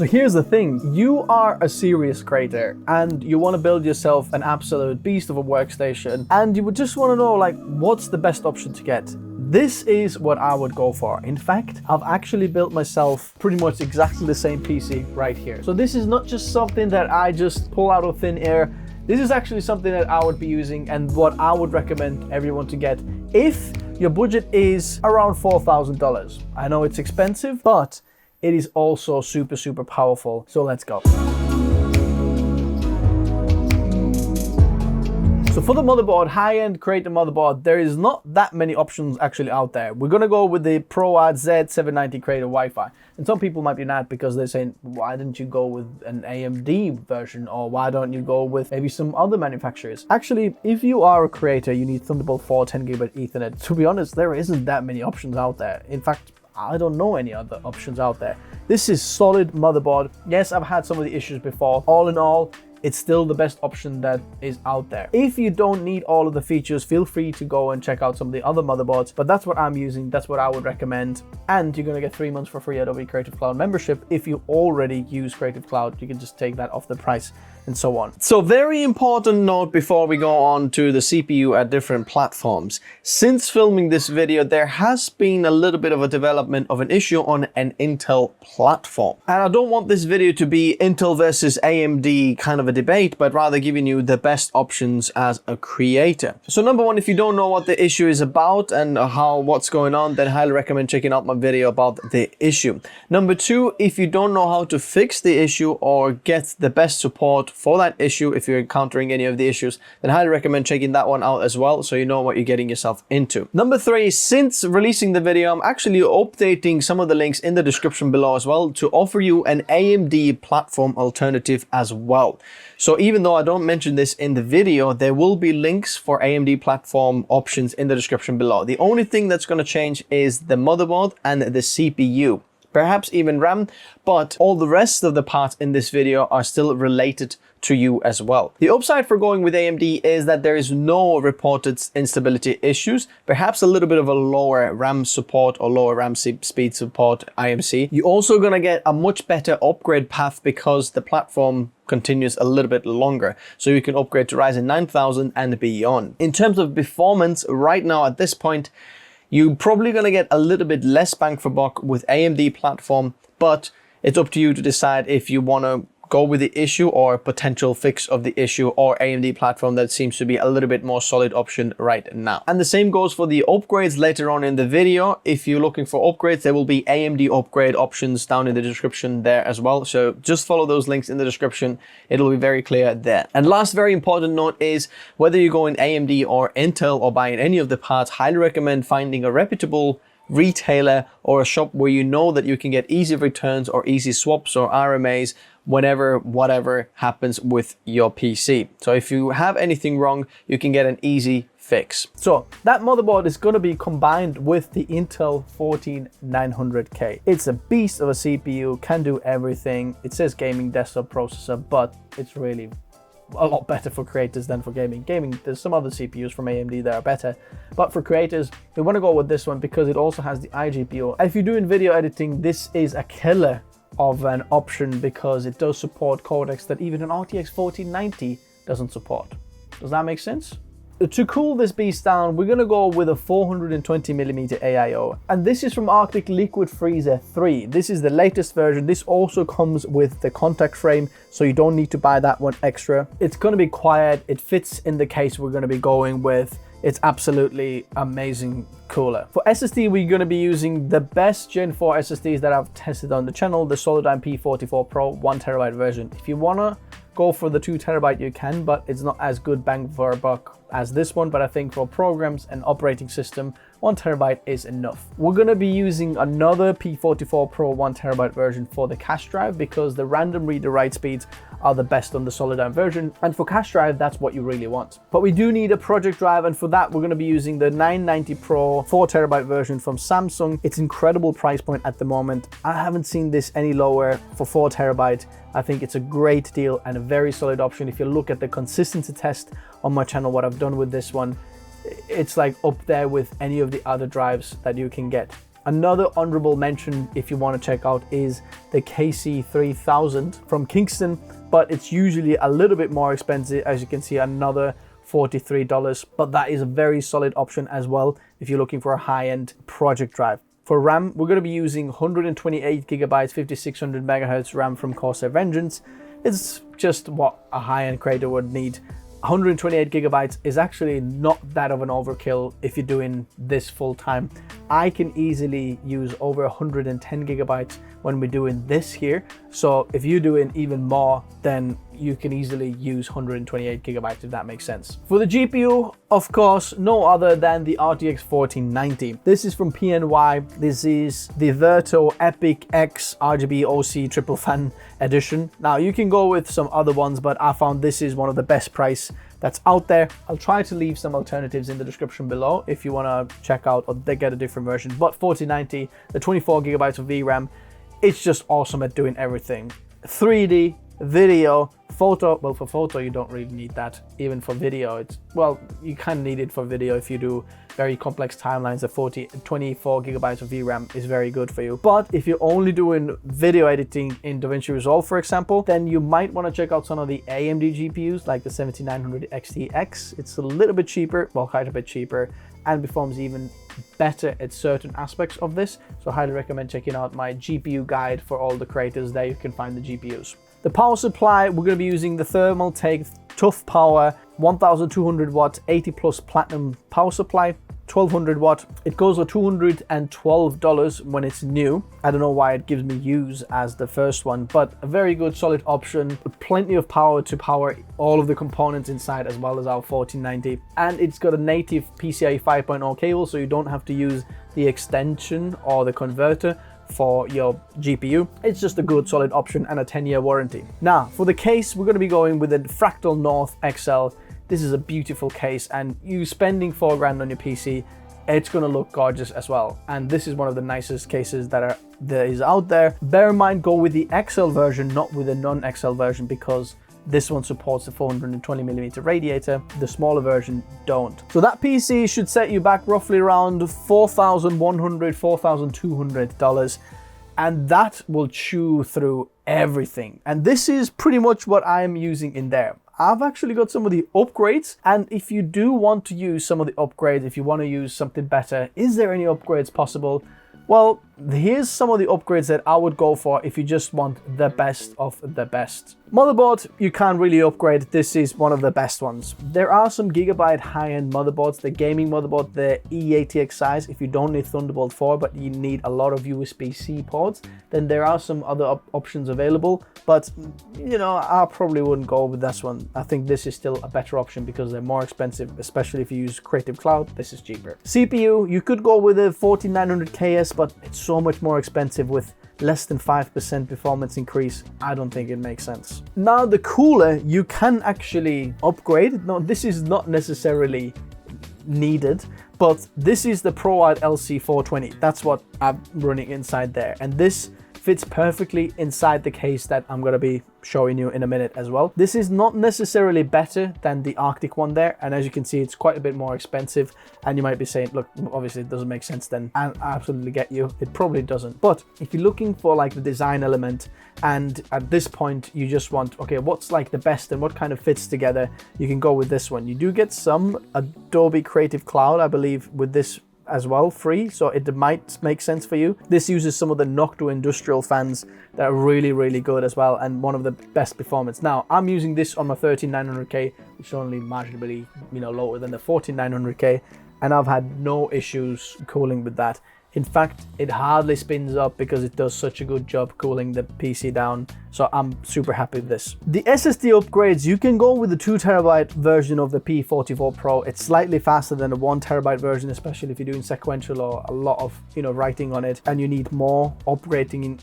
So here's the thing, you are a serious creator and you want to build yourself an absolute beast of a workstation, and you would just want to know, like, what's the best option to get. This is what I would go for. In fact, I've actually built myself pretty much exactly the same PC right here. So this is not just something that I just pull out of thin air. This is actually something that I would be using and what I would recommend everyone to get if your budget is around $4,000. I know it's expensive, but it is also super, super powerful. So let's go. So for the motherboard, high-end creator motherboard, there is not that many options actually out there. We're gonna go with the ProArt Z790 Creator Wi-Fi. And some people might be mad because they're saying, why didn't you go with an AMD version? Or why don't you go with maybe some other manufacturers? Actually, if you are a creator, you need Thunderbolt 4, 10 gigabit Ethernet. To be honest, there isn't that many options out there. In fact, I don't know any other options out there. This is solid motherboard. Yes, I've had some of the issues before. All in all, it's still the best option that is out there. If you don't need all of the features, feel free to go and check out some of the other motherboards, but that's what I'm using, that's what I would recommend. And you're gonna get 3 months for free Adobe Creative Cloud membership. If you already use Creative Cloud, you can just take that off the price and so on. So very important note before we go on to the CPU at different platforms. Since filming this video, there has been a little bit of a development of an issue on an Intel platform. And I don't want this video to be Intel versus AMD kind of a debate, but rather giving you the best options as a creator. So number one, if you don't know what the issue is about and what's going on, then I highly recommend checking out my video about the issue. Number two, if you don't know how to fix the issue or get the best support for that issue, if you're encountering any of the issues, then I highly recommend checking that one out as well, so you know what you're getting yourself into. Number three, since releasing the video, I'm actually updating some of the links in the description below as well to offer you an AMD platform alternative as well. So even though I don't mention this in the video, there will be links for AMD platform options in the description below. The only thing that's going to change is the motherboard and the CPU. Perhaps even RAM, but all the rest of the parts in this video are still related to you as well. The upside for going with AMD is that there is no reported instability issues, perhaps a little bit of a lower RAM support or lower RAM speed support IMC. You're also going to get a much better upgrade path because the platform continues a little bit longer, so you can upgrade to Ryzen 9000 and beyond. In terms of performance, right now at this point, you're probably going to get a little bit less bang for buck with AMD platform, but it's up to you to decide if you want to go with the issue or potential fix of the issue or AMD platform that seems to be a little bit more solid option right now. And the same goes for the upgrades later on in the video. If you're looking for upgrades, there will be AMD upgrade options down in the description there as well. So just follow those links in the description. It'll be very clear there. And last very important note is whether you're going AMD or Intel or buying any of the parts, highly recommend finding a reputable retailer or a shop where you know that you can get easy returns or easy swaps or RMAs whenever whatever happens with your PC. So if you have anything wrong, you can get an easy fix. So that motherboard is going to be combined with the Intel 14900K. It's a beast of a CPU, can do everything. It says gaming desktop processor, but it's really a lot better for creators than for gaming. There's some other CPUs from AMD that are better, but for creators, we want to go with this one because it also has the iGPU. If you're doing video editing, this is a killer of an option because it does support codecs that even an RTX 4090 doesn't support. Does that make sense? To cool this beast down, we're gonna go with a 420mm AIO, and this is from Arctic Liquid Freezer 3. This is the latest version. This also comes with the contact frame, so you don't need to buy that one extra. It's gonna be quiet, it fits in the case we're gonna be going with. It's absolutely amazing cooler. For SSD, we're gonna be using the best Gen 4 SSDs that I've tested on the channel, the Solidigm P44 Pro 1TB version. If you wanna go for the 2TB, you can, but it's not as good bang for a buck as this one. But I think for programs and operating system, 1TB is enough. We're gonna be using another P44 Pro 1TB version for the cache drive because the random read to write speeds are the best on the Solidigm version, and for cache drive, that's what you really want. But we do need a project drive, and for that, we're gonna be using the 990 Pro 4TB version from Samsung. It's incredible price point at the moment. I haven't seen this any lower for 4TB. I think it's a great deal and a very solid option. If you look at the consistency test on my channel, what I've done with this one, it's like up there with any of the other drives that you can get. Another honorable mention, if you want to check out, is the KC3000 from Kingston, but it's usually a little bit more expensive. As you can see, another $43, but that is a very solid option as well if you're looking for a high-end project drive. For RAM, we're going to be using 128 gigabytes, 5600 megahertz RAM from Corsair Vengeance. It's just what a high-end creator would need. 128 gigabytes is actually not that of an overkill if you're doing this full time. I can easily use over 110 gigabytes when we're doing this here. So if you're doing even more, then you can easily use 128 gigabytes, if that makes sense. For the GPU, of course, no other than the RTX 4090. This is from PNY. This is the Verto Epic X RGB OC Triple Fan Edition. Now you can go with some other ones, but I found this is one of the best price that's out there. I'll try to leave some alternatives in the description below if you want to check out or get a different version. But 4090, the 24 gigabytes of VRAM, it's just awesome at doing everything. 3D, video, photo. Well, for photo, you don't really need that. Even for video, it's, well, you kind of need it for video if you do very complex timelines. The 24 gigabytes of VRAM is very good for you. But if you're only doing video editing in DaVinci Resolve, for example, then you might want to check out some of the AMD GPUs like the 7900 XTX. It's a little bit cheaper, well, quite a bit cheaper, and performs even better at certain aspects of this. So I highly recommend checking out my GPU guide for all the creators. There you can find the GPUs. The power supply, we're going to be using the Thermaltake Tough Power 1200 watt 80 plus platinum power supply, 1200 watt. It goes for $212 when it's new. I don't know why it gives me use as the first one, but a very good solid option. Plenty of power to power all of the components inside, as well as our 1490. And it's got a native PCIe 5.0 cable, so you don't have to use the extension or the converter for your GPU. It's just a good solid option and a 10-year warranty. Now for the case, we're going to be going with the Fractal North XL. This is a beautiful case, and you spending $4 on your PC, it's going to look gorgeous as well. And this is one of the nicest cases there is out there. Bear in mind, go with the XL version, not with the non-XL version, because this one supports the 420mm radiator. The smaller version don't. So that PC should set you back roughly around $4,100, $4,200, and that will chew through everything. And this is pretty much what I'm using in there. I've actually got some of the upgrades, and if you do want to use some of the upgrades, if you want to use something better, is there any upgrades possible? Well, here's some of the upgrades that I would go for if you just want the best of the best. Motherboard, you can't really upgrade. This is one of the best ones. There are some gigabyte high-end motherboards, the gaming motherboard, the E80X size. If you don't need Thunderbolt 4, but you need a lot of USB-C ports, then there are some other options available. But, you know, I probably wouldn't go with this one. I think this is still a better option because they're more expensive, especially if you use Creative Cloud. This is cheaper. CPU, you could go with a 14900KS, but it's so much more expensive with less than 5% performance increase. I don't think it makes sense. Now the cooler, you can actually upgrade. No, this is not necessarily needed, but this is the ProArt LC420. That's what I'm running inside there, and this fits perfectly inside the case that I'm going to be showing you in a minute as well. This is not necessarily better than the Arctic one there, and as you can see, it's quite a bit more expensive. And you might be saying, look, obviously it doesn't make sense then, and I absolutely get you, it probably doesn't. But if you're looking for like the design element, and at this point you just want, okay, what's like the best and what kind of fits together, you can go with this one. You do get some Adobe Creative Cloud, I believe, with this as well, free, so it might make sense for you. This uses some of the Noctua industrial fans that are really, really good as well, and one of the best performance. Now, I'm using this on my 13900K, which is only marginally, you know, lower than the 14900K, and I've had no issues cooling with that. In fact, it hardly spins up because it does such a good job cooling the PC down. So I'm super happy with this. The SSD upgrades, you can go with the 2TB version of the P44 Pro. It's slightly faster than the 1TB version, especially if you're doing sequential or a lot of, you know, writing on it, and you need more operating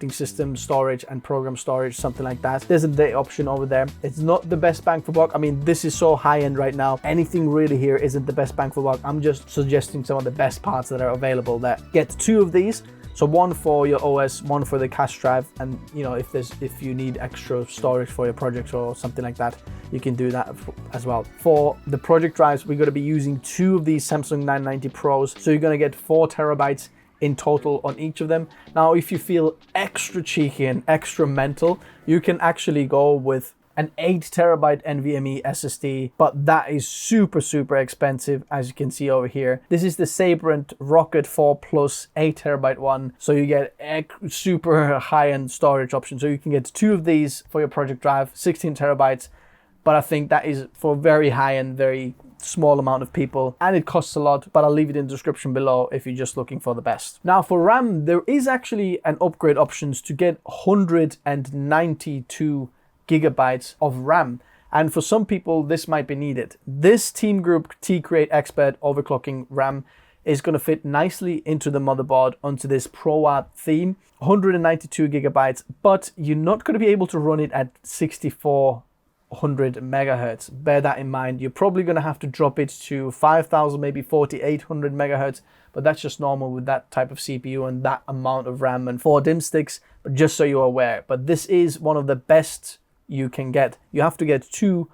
system storage and program storage, something like that. There's a data option over there. It's not the best bang for buck. I mean, this is so high end right now. Anything really here isn't the best bang for buck. I'm just suggesting some of the best parts that are available there. Get 2 of these. So one for your OS, one for the cache drive, and you know, if you need extra storage for your project or something like that, you can do that as well. For the project drives, we're going to be using 2 of these Samsung 990 Pros, so you're going to get 4 terabytes in total on each of them. Now, if you feel extra cheeky and extra mental, you can actually go with an 8 terabyte NVMe SSD, but that is super expensive, as you can see over here. This is the Sabrent Rocket 4 Plus 8 terabyte one, so you get a super high-end storage option. So you can get 2 of these for your project drive, 16 terabytes, but I think that is for very high-end, very small amount of people, and it costs a lot, but I'll leave it in the description below if you're just looking for the best. Now for RAM, there is actually an upgrade options to get 192 gigabytes of RAM, and for some people this might be needed. This Team Group T-Create Expert overclocking RAM is going to fit nicely into the motherboard onto this ProArt theme. 192 gigabytes, but you're not going to be able to run it at 6400 megahertz. Bear that in mind. You're probably going to have to drop it to 5000, maybe 4800 megahertz, but that's just normal with that type of CPU and that amount of RAM and 4 DIMM sticks, but just so you're aware. But this is one of the best you can get. You have to get 2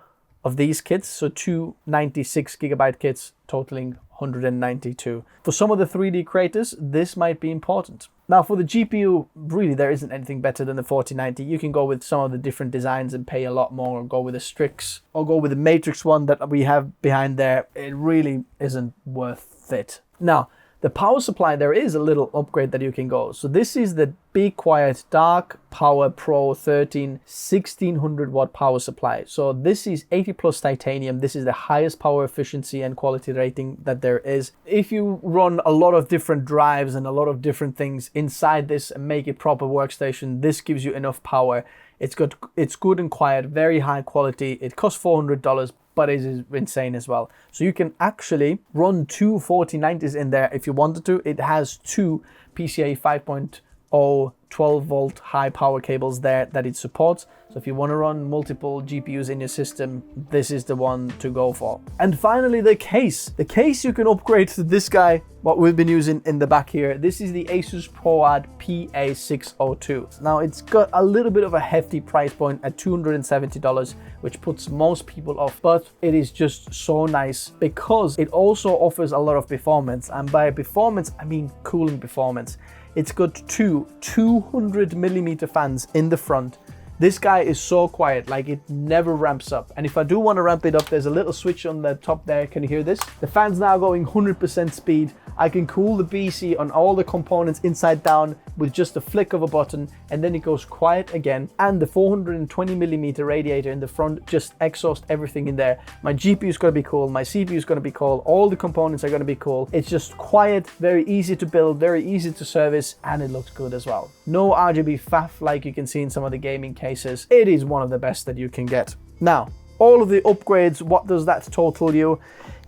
of these kits, so 2 96 gigabyte kits totaling 192. For some of the 3D creators, this might be important. Now for the GPU, really there isn't anything better than the 4090. You can go with some of the different designs and pay a lot more, or go with the Strix, or go with the Matrix one that we have behind there. It really isn't worth it. Now, the power supply, there is a little upgrade that you can go. So this is the Be Quiet Dark Power Pro 13 1600 watt power supply. So this is 80 plus titanium. This is the highest power efficiency and quality rating that there is. If you run a lot of different drives and a lot of different things inside this and make it proper workstation, this gives you enough power. It's good and quiet, very high quality. It costs $400, but it is insane as well. So you can actually run 2 4090s in there if you wanted to. It has 2 PCIe 5.0 12 volt high power cables there that it supports. So if you want to run multiple GPUs in your system, this is the one to go for. And finally, the case. The case you can upgrade to this guy, what we've been using in the back here. This is the Asus ProArt PA602. Now it's got a little bit of a hefty price point at $270, which puts most people off, but it is just so nice because it also offers a lot of performance. And by performance, I mean cooling performance. It's got 2 200mm fans in the front. This guy is so quiet, like it never ramps up. And if I do want to ramp it up, there's a little switch on the top there. Can you hear this? The fan's now going 100% speed. I can cool the PC on all the components inside down with just a flick of a button, and then it goes quiet again. And the 420mm radiator in the front just exhausts everything in there. My GPU is going to be cool, my CPU is going to be cool, all the components are going to be cool. It's just quiet, very easy to build, very easy to service, and it looks good as well. No RGB faff like you can see in some of the gaming cases. It is one of the best that you can get. Now, all of the upgrades, what does that total you?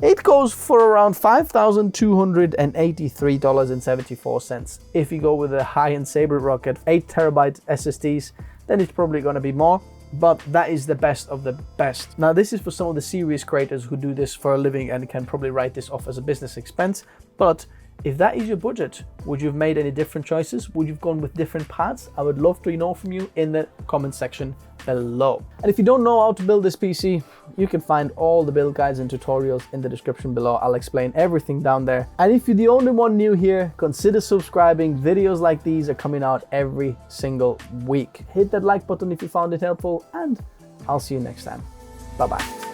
It goes for around $5,283.74. If you go with a high-end Sabrent Rocket 8 terabyte SSDs, then it's probably going to be more, but that is the best of the best. Now, this is for some of the serious creators who do this for a living and can probably write this off as a business expense, but if that is your budget, would you have made any different choices? Would you have gone with different paths? I would love to know from you in the comment section below. And if you don't know how to build this PC, you can find all the build guides and tutorials in the description below. I'll explain everything down there. And if you're the only one new here, consider subscribing. Videos like these are coming out every single week. Hit that like button if you found it helpful, and I'll see you next time. Bye-bye.